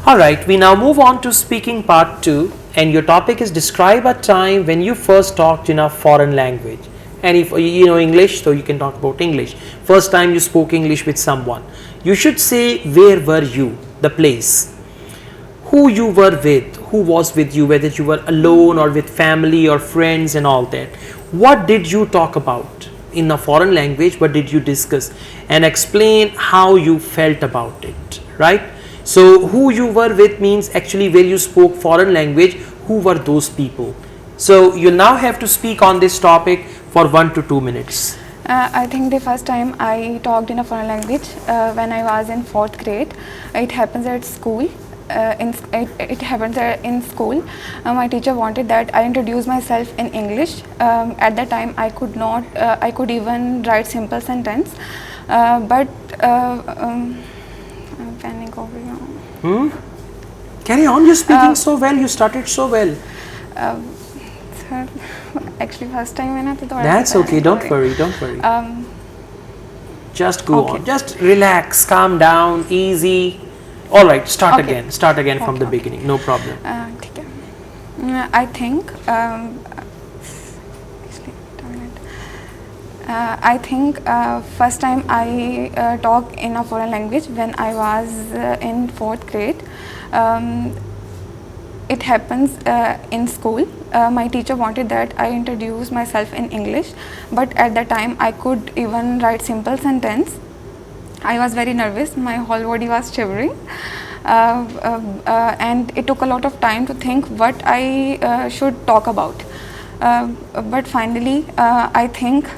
Alright, we now move on to speaking part 2, and your topic is describe a time when you first talked in a foreign language. And if you know English, so you can talk about English. First time you spoke English with someone. You should say where were you, the place, who you were with, who was with you, whether you were alone or with family or friends and all that. What did you talk about in a foreign language? What did you discuss? And explain how you felt about it, right? So who you were with means actually where you spoke foreign language, who were those people. So you now have to speak on this topic for 1 to 2 minutes. I think the first time I talked in a foreign language when I was in 4th grade. It happens at school. It happened in school. My teacher wanted that I introduce myself in English. At that time I could not, I could even write simple sentence, but I'm fanning over now. Carry on, you're speaking so well, you started so well. Sir, actually first time मैंने तो That's okay, don't worry. Just go on, just relax, calm down, easy. Alright, start again from the beginning, no problem. ठीक है. I think I think first time I talked in a foreign language when I was in 4th grade. It happens in school. My teacher wanted that I introduce myself in English, but at that time I could even write simple sentence. I was very nervous, my whole body was shivering, and it took a lot of time to think what I should talk about. But finally I think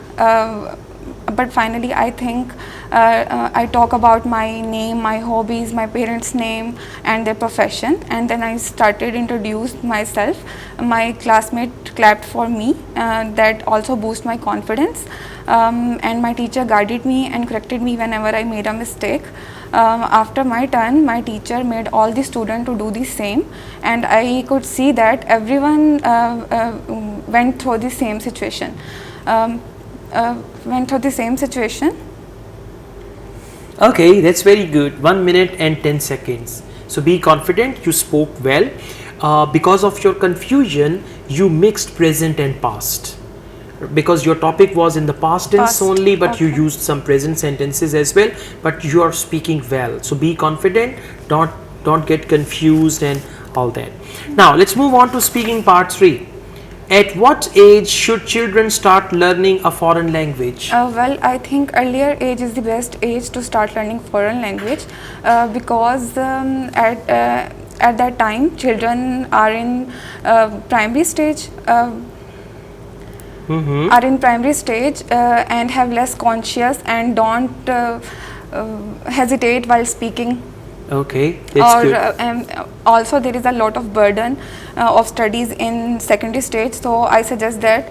I talk about my name, my hobbies, my parents' name and their profession, and then I started introduce myself. My classmate clapped for me, that also boost my confidence, and my teacher guided me and corrected me whenever I made a mistake. After my turn, my teacher made all the students to do the same, and I could see that everyone went through the same situation. Okay, that's very good. 1 minute and 10 seconds. So be confident, you spoke well. Because of your confusion, you mixed present and past. Because your topic was in the past tense only, but you used some present sentences as well, but you are speaking well. So be confident, don't get confused and all that. Now let's move on to speaking part 3. At what age should children start learning a foreign language? Well, I think earlier age is the best age to start learning foreign language, because at that time children are in primary stage. Are in primary stage and have less conscious and don't hesitate while speaking. Okay, that's good. Also there is a lot of burden of studies in secondary stage, so I suggest that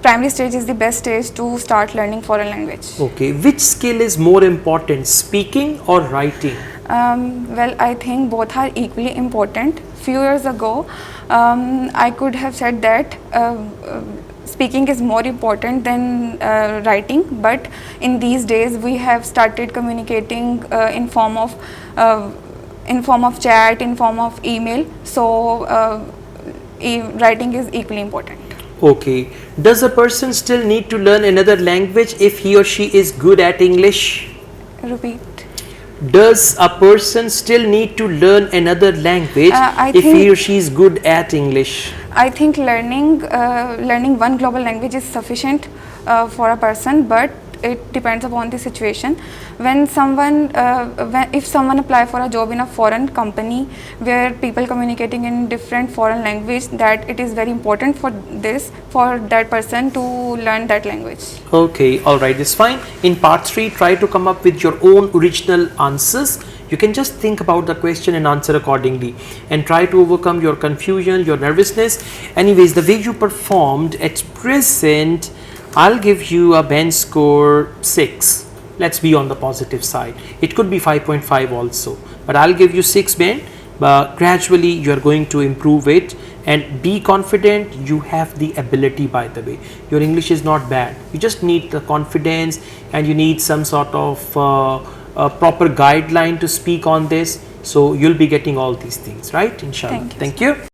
primary stage is the best stage to start learning foreign language. Okay, which skill is more important, speaking or writing? Well, I think both are equally important. Few years ago, I could have said that speaking is more important than writing, but in these days we have started communicating in form of chat, in form of email, so writing is equally important. Okay, does a person still need to learn another language if he or she is good at English? Repeat. Does a person still need to learn another language if he or she is good at English? I think learning one global language is sufficient for a person, but it depends upon the situation. When someone, if someone apply for a job in a foreign company where people communicating in different foreign language, that it is very important for that person to learn that language. Okay, alright, that's fine. In part 3, try to come up with your own original answers. You can just think about the question and answer accordingly, and try to overcome your confusion, your nervousness. Anyways, the way you performed at present, I'll give you a band score 6. Let's be on the positive side. It could be 5.5 also, but I'll give you 6 band. But gradually you are going to improve it, and be confident. You have the ability, by the way. Your English is not bad. You just need the confidence, and you need some sort of proper guideline to speak on this. So you'll be getting all these things, right? Inshallah. Thank you. Thank you.